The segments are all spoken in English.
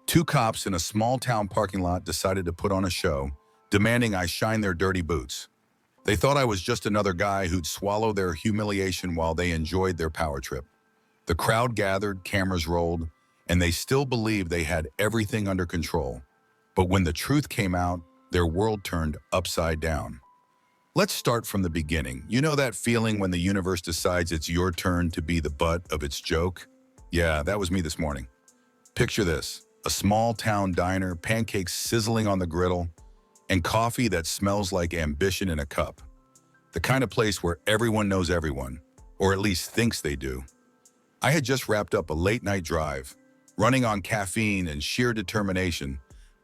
Two cops in a small-town parking lot decided to put on a show, demanding I shine their dirty boots. They thought I was just another guy who'd swallow their humiliation while they enjoyed their power trip. The crowd gathered, cameras rolled, and they still believed they had everything under control. But when the truth came out, their world turned upside down. Let's start from the beginning. You know that feeling when the universe decides it's your turn to be the butt of its joke? Yeah, that was me this morning. Picture this: a small town diner, pancakes sizzling on the griddle, and coffee that smells like ambition in a cup. The kind of place where everyone knows everyone, or at least thinks they do. I had just wrapped up a late-night drive, running on caffeine and sheer determination,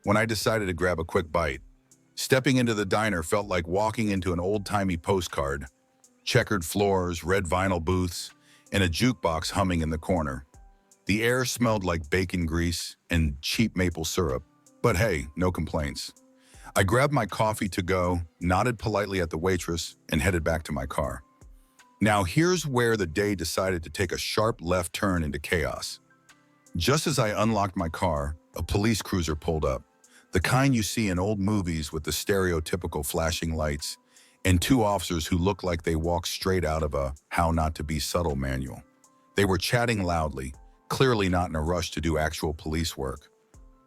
when I decided to grab a quick bite. Stepping into the diner felt like walking into an old-timey postcard. Checkered floors, red vinyl booths, and a jukebox humming in the corner. The air smelled like bacon grease and cheap maple syrup, but hey, no complaints. I grabbed my coffee to go, nodded politely at the waitress, and headed back to my car. Now here's where the day decided to take a sharp left turn into chaos. Just as I unlocked my car, a police cruiser pulled up. The kind you see in old movies with the stereotypical flashing lights, and two officers who looked like they walked straight out of a How Not to Be Subtle manual. They were chatting loudly, clearly not in a rush to do actual police work.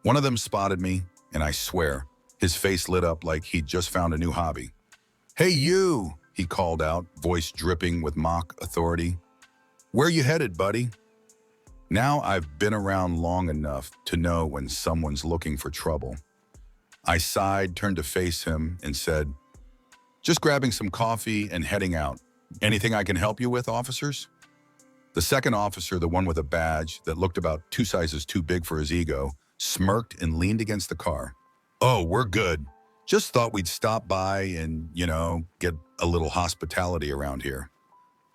One of them spotted me, and I swear, his face lit up like he'd just found a new hobby. "Hey you," he called out, voice dripping with mock authority. "Where you headed, buddy?" Now I've been around long enough to know when someone's looking for trouble. I sighed, turned to face him, and said, "Just grabbing some coffee and heading out. Anything I can help you with, officers?" The second officer, the one with a badge that looked about 2 sizes too big for his ego, smirked and leaned against the car. "Oh, we're good. Just thought we'd stop by and, get a little hospitality around here."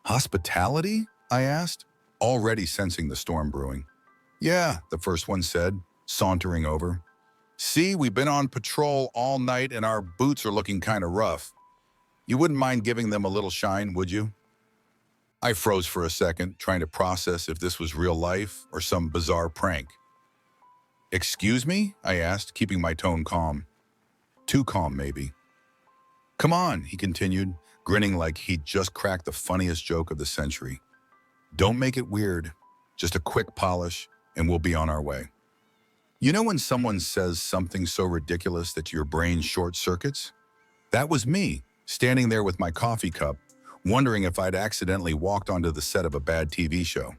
"Hospitality?" I asked, already sensing the storm brewing. "Yeah," the first one said, sauntering over. "See, we've been on patrol all night and our boots are looking kind of rough. You wouldn't mind giving them a little shine, would you?" I froze for a second, trying to process if this was real life or some bizarre prank. "Excuse me?" I asked, keeping my tone calm. Too calm, maybe. "Come on," he continued, grinning like he'd just cracked the funniest joke of the century. "Don't make it weird. Just a quick polish, and we'll be on our way." You know when someone says something so ridiculous that your brain short-circuits? That was me, standing there with my coffee cup, wondering if I'd accidentally walked onto the set of a bad TV show.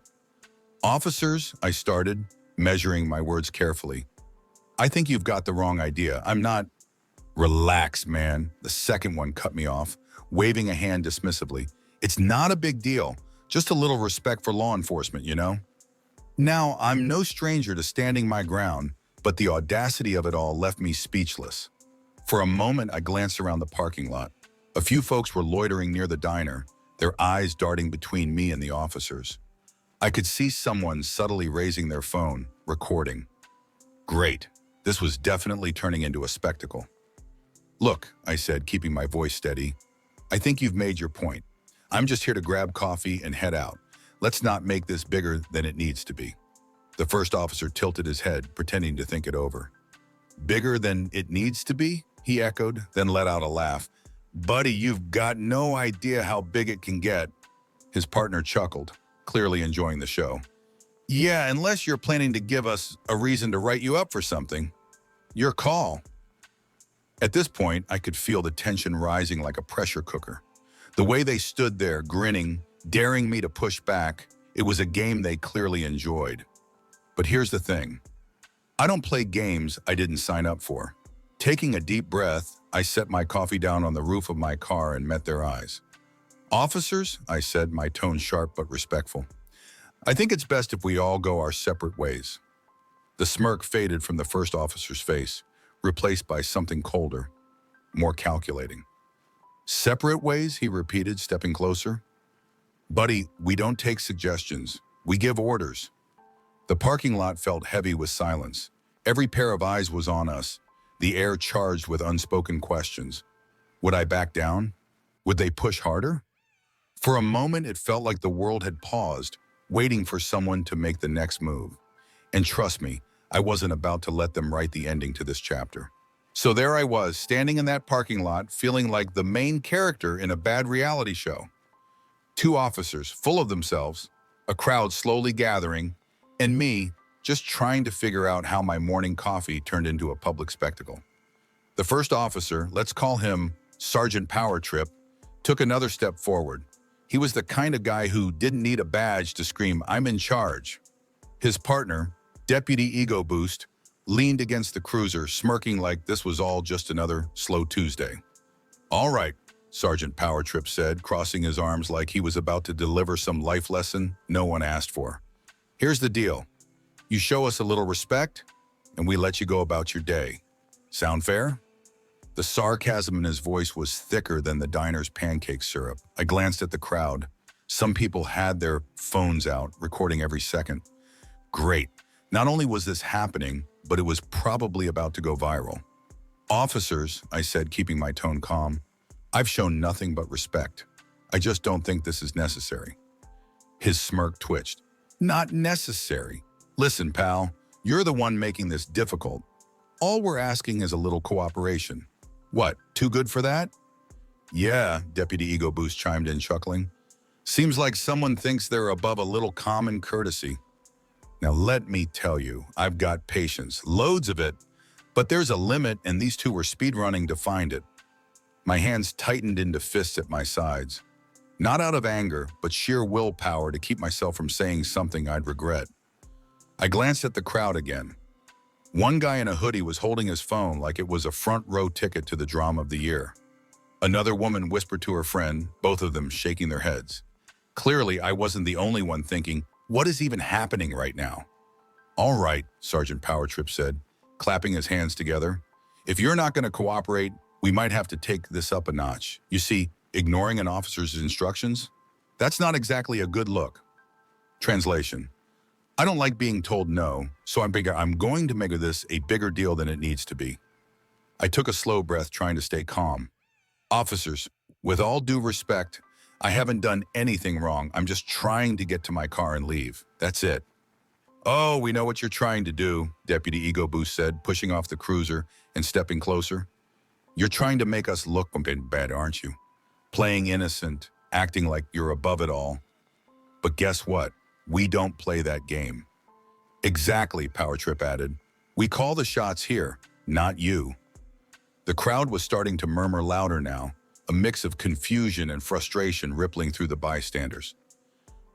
"Officers," I started, measuring my words carefully. "I think you've got the wrong idea. I'm not—" "Relax, man," the second one cut me off, waving a hand dismissively. "It's not a big deal. Just a little respect for law enforcement, you know?" Now, I'm no stranger to standing my ground, but the audacity of it all left me speechless. For a moment, I glanced around the parking lot. A few folks were loitering near the diner, their eyes darting between me and the officers. I could see someone subtly raising their phone, recording. Great. This was definitely turning into a spectacle. "Look," I said, keeping my voice steady, "I think you've made your point. I'm just here to grab coffee and head out. Let's not make this bigger than it needs to be." The first officer tilted his head, pretending to think it over. "Bigger than it needs to be?" he echoed, then let out a laugh. "Buddy, you've got no idea how big it can get." His partner chuckled, clearly enjoying the show. "Yeah, unless you're planning to give us a reason to write you up for something. Your call." At this point, I could feel the tension rising like a pressure cooker. The way they stood there, grinning, daring me to push back, it was a game they clearly enjoyed. But here's the thing. I don't play games I didn't sign up for. Taking a deep breath, I set my coffee down on the roof of my car and met their eyes. "Officers," I said, my tone sharp but respectful, "I think it's best if we all go our separate ways." The smirk faded from the first officer's face, replaced by something colder, more calculating. "Separate ways?" he repeated, stepping closer. "Buddy, we don't take suggestions. We give orders." The parking lot felt heavy with silence. Every pair of eyes was on us, the air charged with unspoken questions. Would I back down? Would they push harder? For a moment, it felt like the world had paused, waiting for someone to make the next move. And trust me, I wasn't about to let them write the ending to this chapter. So there I was, standing in that parking lot, feeling like the main character in a bad reality show. Two officers, full of themselves, a crowd slowly gathering, and me, just trying to figure out how my morning coffee turned into a public spectacle. The first officer, let's call him Sergeant Power Trip, took another step forward. He was the kind of guy who didn't need a badge to scream, "I'm in charge." His partner, Deputy Ego Boost, leaned against the cruiser, smirking like this was all just another slow Tuesday. "All right," Sergeant Power Trip said, crossing his arms like he was about to deliver some life lesson no one asked for. "Here's the deal. You show us a little respect, and we let you go about your day. Sound fair?" The sarcasm in his voice was thicker than the diner's pancake syrup. I glanced at the crowd. Some people had their phones out, recording every second. Great. Not only was this happening, but it was probably about to go viral. "Officers," I said, keeping my tone calm, "I've shown nothing but respect. I just don't think this is necessary." His smirk twitched. "Not necessary? Listen, pal, you're the one making this difficult. All we're asking is a little cooperation. What, too good for that?" "Yeah," Deputy Ego Boost chimed in, chuckling. "Seems like someone thinks they're above a little common courtesy. Now let me tell you, I've got patience, loads of it, but there's a limit and these two were speedrunning to find it." My hands tightened into fists at my sides. Not out of anger, but sheer willpower to keep myself from saying something I'd regret. I glanced at the crowd again. One guy in a hoodie was holding his phone like it was a front row ticket to the drama of the year. Another woman whispered to her friend, both of them shaking their heads. Clearly, I wasn't the only one thinking, what is even happening right now? "All right," Sergeant Power Trip said, clapping his hands together. "If you're not going to cooperate, we might have to take this up a notch. You see, ignoring an officer's instructions? That's not exactly a good look." Translation: I don't like being told no, so I'm going to make this a bigger deal than it needs to be. I took a slow breath, trying to stay calm. "Officers, with all due respect, I haven't done anything wrong. I'm just trying to get to my car and leave. That's it." "Oh, we know what you're trying to do," Deputy Ego Boost said, pushing off the cruiser and stepping closer. "You're trying to make us look bad, aren't you? Playing innocent, acting like you're above it all. But guess what? We don't play that game." "Exactly," Power Trip added. "We call the shots here, not you." The crowd was starting to murmur louder now, a mix of confusion and frustration rippling through the bystanders.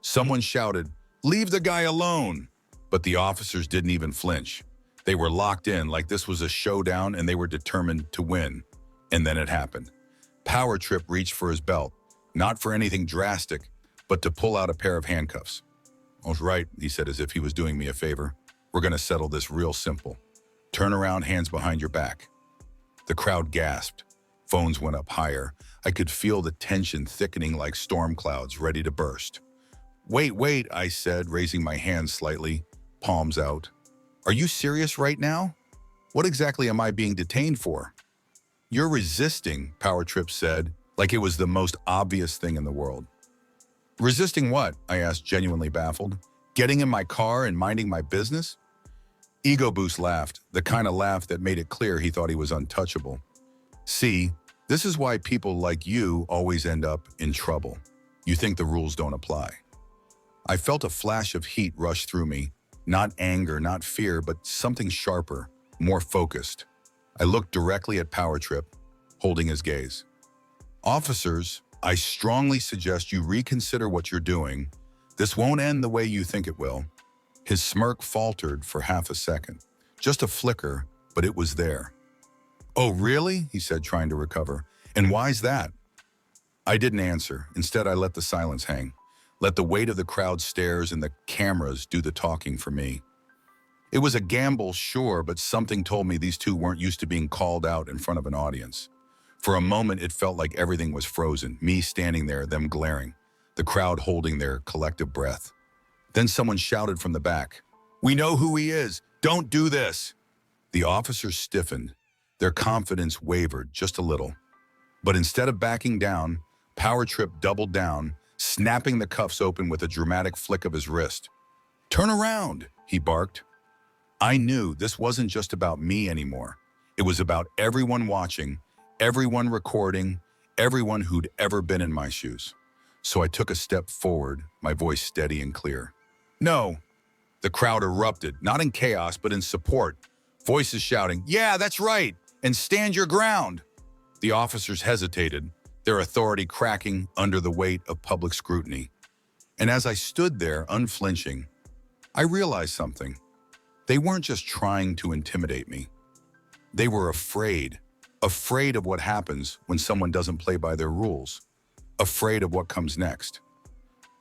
Someone shouted, "Leave the guy alone!" But the officers didn't even flinch. They were locked in like this was a showdown and they were determined to win. And then it happened. Power Trip reached for his belt, not for anything drastic, but to pull out a pair of handcuffs. "All right," he said as if he was doing me a favor. "We're going to settle this real simple. Turn around, hands behind your back." The crowd gasped. Phones went up higher. I could feel the tension thickening like storm clouds ready to burst. Wait," I said, raising my hands slightly, palms out. "Are you serious right now? What exactly am I being detained for?" "You're resisting," Power Trip said, like it was the most obvious thing in the world. "Resisting what?" I asked, genuinely baffled. "Getting in my car and minding my business?" Ego Boost laughed, the kind of laugh that made it clear he thought he was untouchable. "See, this is why people like you always end up in trouble. You think the rules don't apply." I felt a flash of heat rush through me, not anger, not fear, but something sharper, more focused. I looked directly at Power Trip, holding his gaze. "Officers, I strongly suggest you reconsider what you're doing. This won't end the way you think it will." His smirk faltered for half a second. Just a flicker, but it was there. "Oh, really?" he said, trying to recover. "And why's that?" I didn't answer. Instead, I let the silence hang. Let the weight of the crowd stares and the cameras do the talking for me. It was a gamble, sure, but something told me these two weren't used to being called out in front of an audience. For a moment, it felt like everything was frozen, me standing there, them glaring, the crowd holding their collective breath. Then someone shouted from the back, "We know who he is! Don't do this!" The officers stiffened. Their confidence wavered just a little. But instead of backing down, Power Trip doubled down, snapping the cuffs open with a dramatic flick of his wrist. "Turn around," he barked. I knew this wasn't just about me anymore. It was about everyone watching, everyone recording, everyone who'd ever been in my shoes. So I took a step forward, my voice steady and clear. No, the crowd erupted, not in chaos, but in support. Voices shouting, "Yeah, that's right, and stand your ground." The officers hesitated, their authority cracking under the weight of public scrutiny. And as I stood there, unflinching, I realized something. They weren't just trying to intimidate me. They were afraid of what happens when someone doesn't play by their rules, afraid of what comes next.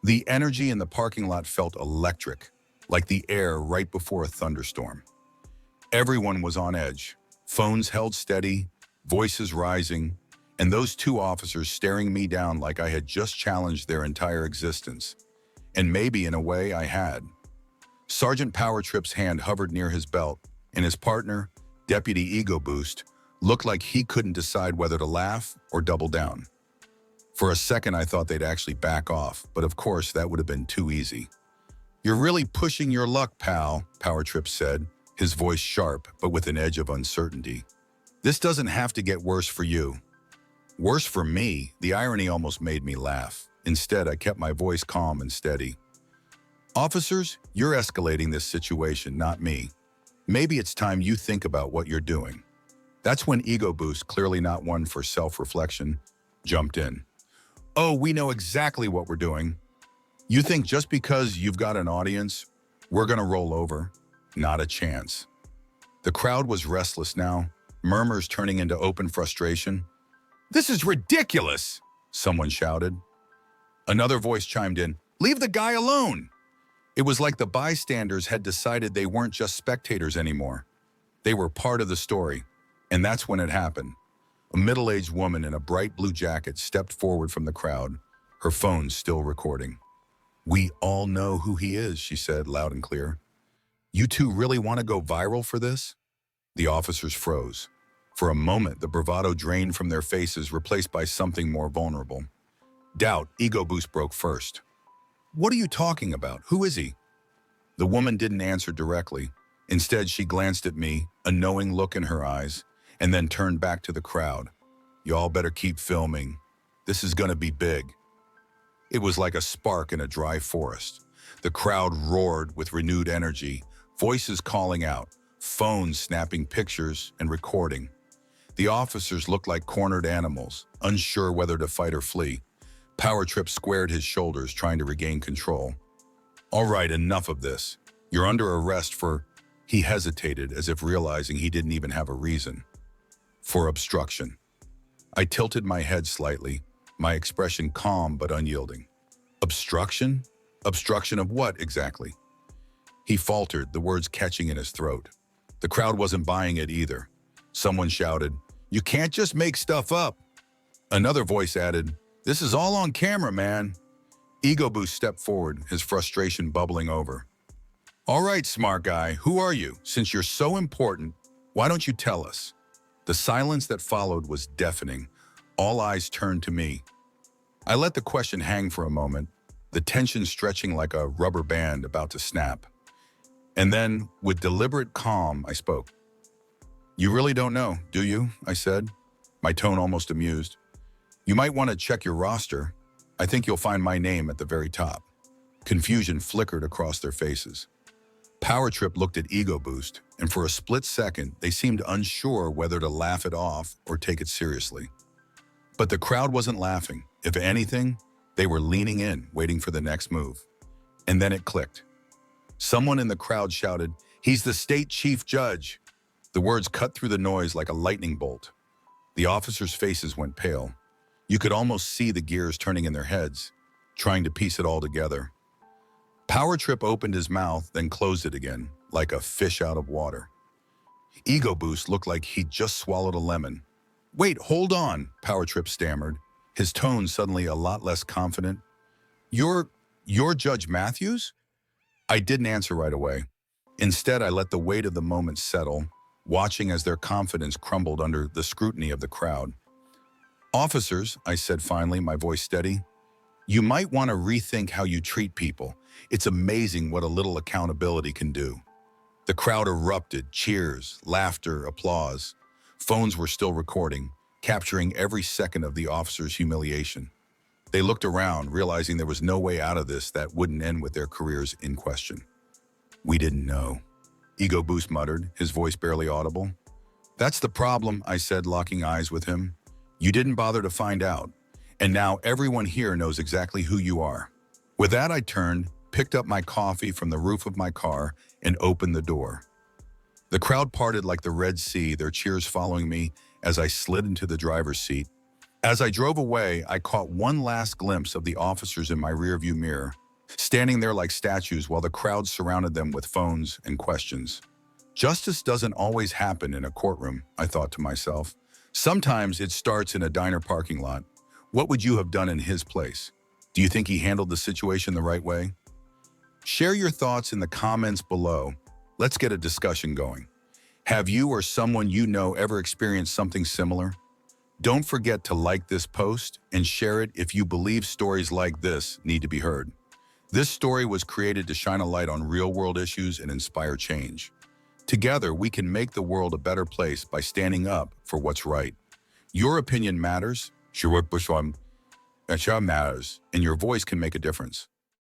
The energy in the parking lot felt electric, like the air right before a thunderstorm. Everyone was on edge, phones held steady, voices rising, and those two officers staring me down like I had just challenged their entire existence. And maybe in a way I had. Sergeant Powertrip's hand hovered near his belt, and his partner, Deputy Ego Boost, looked like he couldn't decide whether to laugh or double down. For a second, I thought they'd actually back off, but of course, that would have been too easy. "You're really pushing your luck, pal," Powertrip said, his voice sharp, but with an edge of uncertainty. "This doesn't have to get worse for you." Worse for me, the irony almost made me laugh. Instead, I kept my voice calm and steady. "Officers, you're escalating this situation, not me. Maybe it's time you think about what you're doing." That's when Ego Boost, clearly not one for self-reflection, jumped in. "Oh, we know exactly what we're doing. You think just because you've got an audience, we're gonna roll over? Not a chance." The crowd was restless now, murmurs turning into open frustration. "This is ridiculous," someone shouted. Another voice chimed in, "Leave the guy alone." It was like the bystanders had decided they weren't just spectators anymore. They were part of the story, and that's when it happened. A middle-aged woman in a bright blue jacket stepped forward from the crowd, her phone still recording. "We all know who he is," she said, loud and clear. "You two really want to go viral for this?" The officers froze. For a moment, the bravado drained from their faces, replaced by something more vulnerable. Doubt. Ego Boost broke first. "What are you talking about? Who is he?" The woman didn't answer directly. Instead, she glanced at me, a knowing look in her eyes, and then turned back to the crowd. "Y'all better keep filming. This is gonna be big." It was like a spark in a dry forest. The crowd roared with renewed energy, voices calling out, phones snapping pictures and recording. The officers looked like cornered animals, unsure whether to fight or flee. Powertrip squared his shoulders, trying to regain control. "All right, enough of this. You're under arrest for—" He hesitated, as if realizing he didn't even have a reason. "For obstruction." I tilted my head slightly, my expression calm but unyielding. "Obstruction? Obstruction of what, exactly?" He faltered, the words catching in his throat. The crowd wasn't buying it either. Someone shouted, "You can't just make stuff up." Another voice added, "This is all on camera, man." Ego Boost stepped forward, his frustration bubbling over. "All right, smart guy, who are you? Since you're so important, why don't you tell us?" The silence that followed was deafening. All eyes turned to me. I let the question hang for a moment, the tension stretching like a rubber band about to snap. And then, with deliberate calm, I spoke. "You really don't know, do you?" I said, my tone almost amused. "You might want to check your roster. I think you'll find my name at the very top." Confusion flickered across their faces. Powertrip looked at Ego Boost, and for a split second, they seemed unsure whether to laugh it off or take it seriously. But the crowd wasn't laughing. If anything, they were leaning in, waiting for the next move. And then it clicked. Someone in the crowd shouted, "He's the state chief judge." The words cut through the noise like a lightning bolt. The officers' faces went pale. You could almost see the gears turning in their heads, trying to piece it all together. Powertrip opened his mouth, then closed it again, like a fish out of water. Ego Boost looked like he'd just swallowed a lemon. "Wait, hold on," Powertrip stammered, his tone suddenly a lot less confident. You're Judge Matthews?" I didn't answer right away. Instead, I let the weight of the moment settle, watching as their confidence crumbled under the scrutiny of the crowd. "Officers," I said finally, my voice steady, "you might want to rethink how you treat people. It's amazing what a little accountability can do." The crowd erupted, cheers, laughter, applause. Phones were still recording, capturing every second of the officer's humiliation. They looked around, realizing there was no way out of this that wouldn't end with their careers in question. We didn't know. Ego Boost muttered, his voice barely audible. That's the problem, I said, locking eyes with him. You didn't bother to find out. And now everyone here knows exactly who you are. With that, I turned, picked up my coffee from the roof of my car, and opened the door. The crowd parted like the Red Sea, their cheers following me as I slid into the driver's seat. As I drove away, I caught one last glimpse of the officers in my rearview mirror, standing there like statues while the crowd surrounded them with phones and questions. Justice doesn't always happen in a courtroom, I thought to myself. Sometimes it starts in a diner parking lot. What would you have done in his place? Do you think he handled the situation the right way? Share your thoughts in the comments below. Let's get a discussion going. Have you or someone you know ever experienced something similar? Don't forget to like this post and share it if you believe stories like this need to be heard. This story was created to shine a light on real-world issues and inspire change. Together, we can make the world a better place by standing up for what's right. Your opinion matters, matters, and your voice can make a difference.